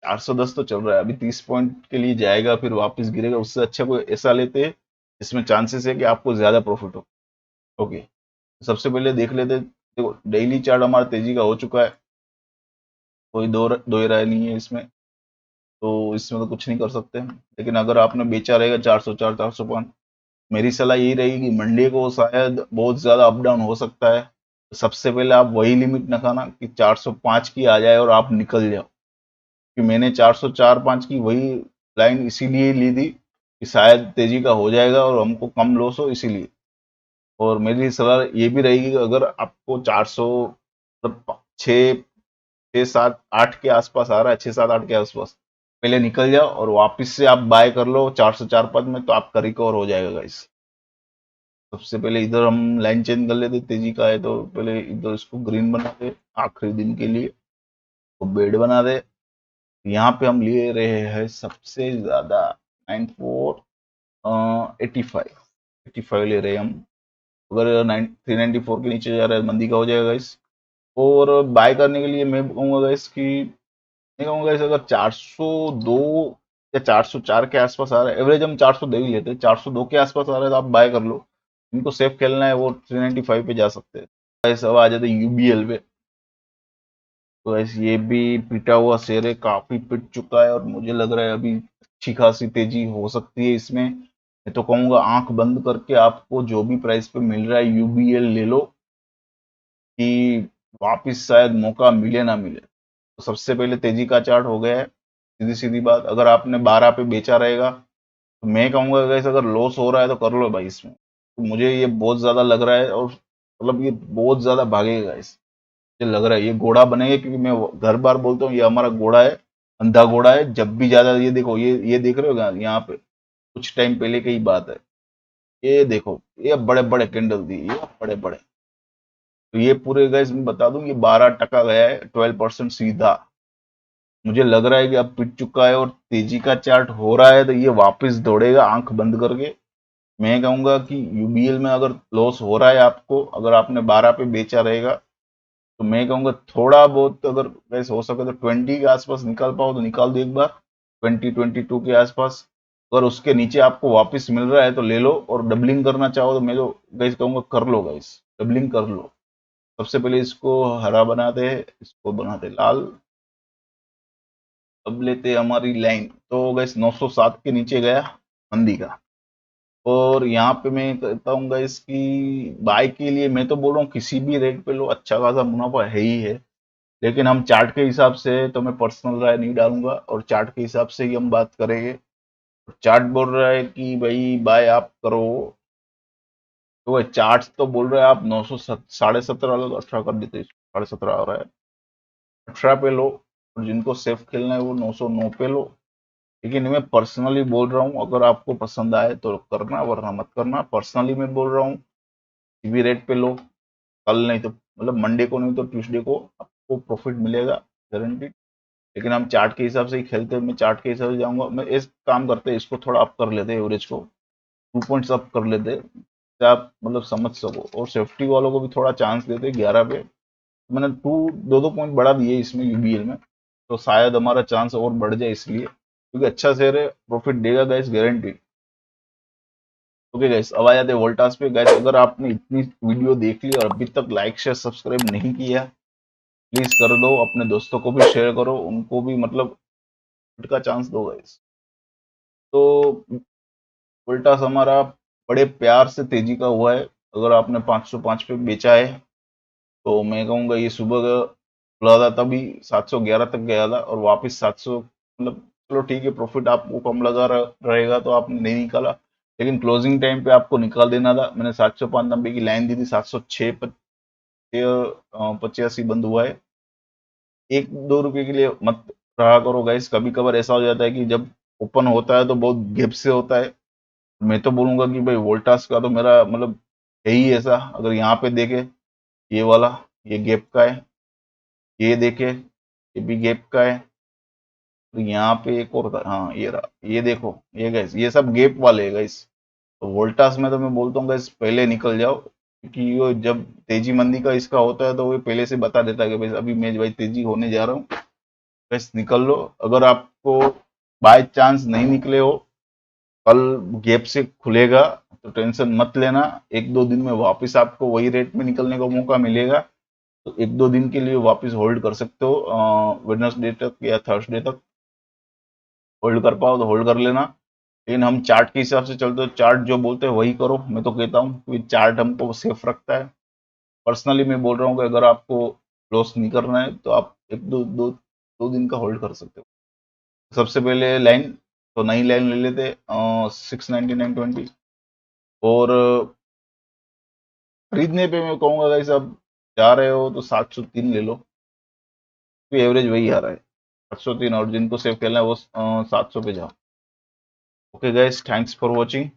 410 तो चल रहा है, अभी 30 पॉइंट के लिए जाएगा फिर वापस गिरेगा। उससे अच्छा कोई ऐसा लेते हैं जिसमें चांसेस है कि आपको ज्यादा प्रॉफिट हो। ओके, सबसे पहले देख लेते हैं। देखो डेली चार्ट हमारा तेजी का हो चुका है, कोई दो ही राय नहीं है इसमें, तो इसमें तो कुछ नहीं कर सकते। लेकिन अगर आपने बेचा रहेगा 404 405, मेरी सलाह यही रहेगी कि मंडे को शायद बहुत ज्यादा अप डाउन हो सकता है। तो सबसे पहले आप वही लिमिट नखाना कि 405 की आ जाए और आप निकल जाओ, कि मैंने 404-5 की वही लाइन इसीलिए ली थी कि शायद तेजी का हो जाएगा और हमको कम लॉस हो, इसीलिए। और मेरी सलाह ये भी रहेगी कि अगर आपको 400 मतलब 6 7 8 के आसपास आ रहा है, 6 7 8 के आसपास, पहले निकल जाओ और वापस से आप बाय कर लो 404-5 में, तो आपका रिकवर हो जाएगा गाइस। सबसे पहले इधर हम लाइन चेंज कर लेते, तेजी का है तो पहले इधर इसको ग्रीन बना दे आखिरी दिन के लिए, तो बेड बना दे। यहाँ पे हम ले रहे हैं सबसे ज्यादा 85 ले रहे हैं हम। अगर 394 के नीचे जा रहा है मंदी का हो जाएगा इस। और बाय करने के लिए मैं कहूंगा इस कि, मैं कहूंगा इस अगर 402 या 404 के आसपास आ रहा है, एवरेज हम 402 ही लेते हैं, 402 के आसपास आ रहा है तो आप बाय कर लो। इनको सेफ खेलना है वो 395 पे जा सकते हैं। ऐसा अब आ जाते हैं यूबीएल पे। तो ऐसे ये भी पिटा हुआ शेयर है, काफी पिट चुका है, और मुझे लग रहा है अभी अच्छी खासी तेजी हो सकती है इसमें। मैं तो कहूंगा आंख बंद करके आपको जो भी प्राइस पे मिल रहा है यूबीएल ले लो, कि वापिस शायद मौका मिले ना मिले। तो सबसे पहले तेजी का चार्ट हो गया है, सीधी सीधी बात। अगर आपने 12 पे बेचा रहेगा तो मैं कहूंगा गाइस अगर लॉस हो रहा है तो कर लो भाई इसमें। तो मुझे ये बहुत ज्यादा लग रहा है, और मतलब ये बहुत ज्यादा भागेगा इस, मुझे लग रहा है ये घोड़ा बनेगा, क्योंकि मैं हर बार बोलता हूँ ये हमारा घोड़ा है, अंधा घोड़ा है। जब भी ज्यादा, ये देखो, ये देख रहे हो यहाँ पे, कुछ टाइम पहले की ही बात है, ये देखो ये बड़े बड़े कैंडल दी, ये बड़े बड़े। तो ये पूरे गाइस मैं बता दूं ये 12% गया है, 12% सीधा। मुझे लग रहा है कि अब पिट चुका है और तेजी का चार्ट हो रहा है, तो ये वापस दौड़ेगा आंख बंद करके। मैं कहूंगा कि यूबीएल में अगर लॉस हो रहा है आपको, अगर आपने 12 पे बेचा रहेगा, तो मैं कहूंगा थोड़ा बहुत अगर वैसे हो सके तो 20 के आसपास निकाल पाओ तो निकाल दो एक बार, 20-22 के आसपास। अगर उसके नीचे आपको वापस मिल रहा है तो ले लो, और डबलिंग करना चाहो तो मैं तो गाइस कहूंगा कर लो गाइस, डबलिंग कर लो। सबसे पहले इसको हरा बनाते हैं, इसको बनाते लाल। अब लेते हैं हमारी लाइन, तो गाइस 907 के नीचे गया मंदी का। और यहाँ पे मैं कहता हूँ गाइस कि बाय के लिए मैं तो बोल रहा हूँ किसी भी रेट पे लो, अच्छा खासा मुनाफा है ही है। लेकिन हम चार्ट के हिसाब से, तो मैं पर्सनल राय नहीं डालूंगा, और चार्ट के हिसाब से ही हम बात करेंगे। चार्ट बोल रहा है कि भाई बाय आप करो, तो वह चार्ट तो बोल रहा है आप 900 17.5 वाला तो 18 कर देते, 17.5 आ रहा है, 18 पे लो। और जिनको सेफ खेलना है वो 909 पे लो। लेकिन मैं पर्सनली बोल रहा हूँ अगर आपको पसंद आए तो करना, वरना मत करना। पर्सनली मैं बोल रहा हूँ भी रेट पे लो, कल नहीं तो मतलब मंडे को नहीं तो ट्यूसडे को आपको प्रॉफिट मिलेगा, गारंटीड। लेकिन हम चार्ट के हिसाब से ही खेलते हैं, मैं चार्ट के हिसाब से जाऊंगा। मैं इस काम करते हैं, इसको थोड़ा अप कर लेते हैं, एवरेज को 2 पॉइंट्स अप कर लेते हैं, ताकि आप मतलब समझ सको, और सेफ्टी वालों को भी थोड़ा चांस देते हैं 11 पे। मैंने 2-2 पॉइंट बढ़ा दिए इसमें यूबीएल में, तो शायद हमारा चांस और बढ़ जाए, इसलिए क्योंकि अच्छा शेयर है, प्रॉफिट देगा गाइस, गारंटी। ओके गाइस, अब आ जाते हैं वोल्टास पे। गाइस अगर आपने इतनी वीडियो देख ली और अभी तक लाइक शेयर सब्सक्राइब नहीं किया, प्लीज कर दो, अपने दोस्तों को भी शेयर करो, उनको भी मतलब का चांस दो गाइस। तो वोल्टास हमारा बड़े प्यार से तेजी का हुआ है। अगर आपने 505 पे बेचा है तो मैं कहूंगा ये सुबह खुला था तभी 711 तक गया था, और वापस 700, मतलब चलो ठीक है, प्रॉफिट आपको कम लगा रहेगा तो आपने नहीं निकाला, लेकिन क्लोजिंग टाइम पे आपको निकाल देना था। मैंने 795 की लाइन दी थी, 706 85 बंद हुआ है। 1-2 रुपए के लिए मत रहा करो गाइस, कभी कभार ऐसा हो जाता है कि जब ओपन होता है तो बहुत गैप से होता है। मैं तो बोलूंगा कि भाई वोल्टास का तो मेरा मतलब है ही ऐसा। अगर यहाँ पे देखे, ये वाला, ये गैप का है, ये देखे ये भी गैप का है, तो यहाँ पे एक और था, हाँ ये रहा, ये देखो, ये गैस, ये सब गैप वाले है गैस। तो वोल्टास में तो मैं बोलता हूँ गैस पहले निकल जाओ, क्योंकि वो जब तेजी मंदी का इसका होता है तो वो पहले से बता देता है कि भाई अभी मैं भाई तेजी होने जा रहा हूँ, गैस निकल लो। अगर आपको बाय चांस नहीं निकले हो, कल गैप से खुलेगा तो टेंशन मत लेना, 1-2 दिन में वापस आपको वही रेट में निकलने का मौका मिलेगा। तो 1-2 दिन के लिए वापस होल्ड कर सकते हो, वेडनेसडे तक या थर्सडे तक होल्ड कर पाओ तो होल्ड कर लेना। लेकिन हम चार्ट के हिसाब से चलते हो, चार्ट जो बोलते हैं वही करो, मैं तो कहता हूँ कि चार्ट हमको सेफ रखता है। पर्सनली मैं बोल रहा हूँ कि अगर आपको लॉस नहीं करना है तो आप 1-2 दिन का होल्ड कर सकते हो। सबसे पहले लाइन, तो नई लाइन ले लेते 699.20, और खरीदने पे मैं कहूंगा गाइस अब जा रहे हो तो 703 ले लो, क्योंकि एवरेज वही आ रहा है 803, और जिनको सेव खेलना है वो 700 पे जाओ। Okay guys, thanks for watching.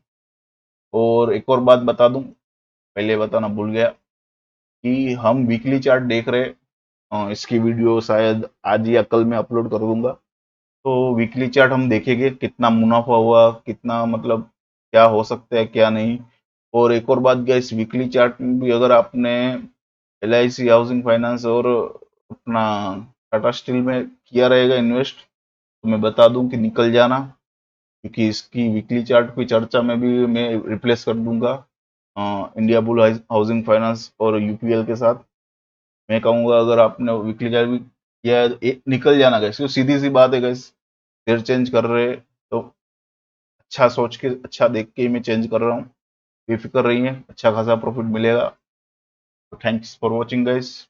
और एक और बात बता दूं, पहले बताना भूल गया, कि हम वीकली चार्ट देख रहे हैं। इसकी वीडियो शायद आज या कल मैं अपलोड कर दूंगा। तो वीकली चार्ट हम देखेंगे कितना मुनाफा हुआ, कितना मतलब क्या हो सकता है क्या नहीं। और एक और बात गया, इस वीकली चार्ट में भी अगर आपने LIC हाउसिंग फाइनेंस और अपना टाटा स्टील में किया रहेगा इन्वेस्ट, तो मैं बता दूं कि निकल जाना, क्योंकि इसकी वीकली चार्ट की चर्चा में भी मैं रिप्लेस कर दूंगा इंडिया बुल हाउसिंग फाइनेंस और UPL के साथ। मैं कहूंगा अगर आपने वीकली चार्ट भी किया है तो निकल जाना गैस, क्योंकि सीधी सी बात है गैस, शेयर चेंज कर रहे, तो अच्छा सोच के, अच्छा देख के ही मैं चेंज कर रहा हूँ। बेफिक्र रहिए, अच्छा खासा प्रॉफिट मिलेगा। तो थैंक्स फॉर वॉचिंग गाइस।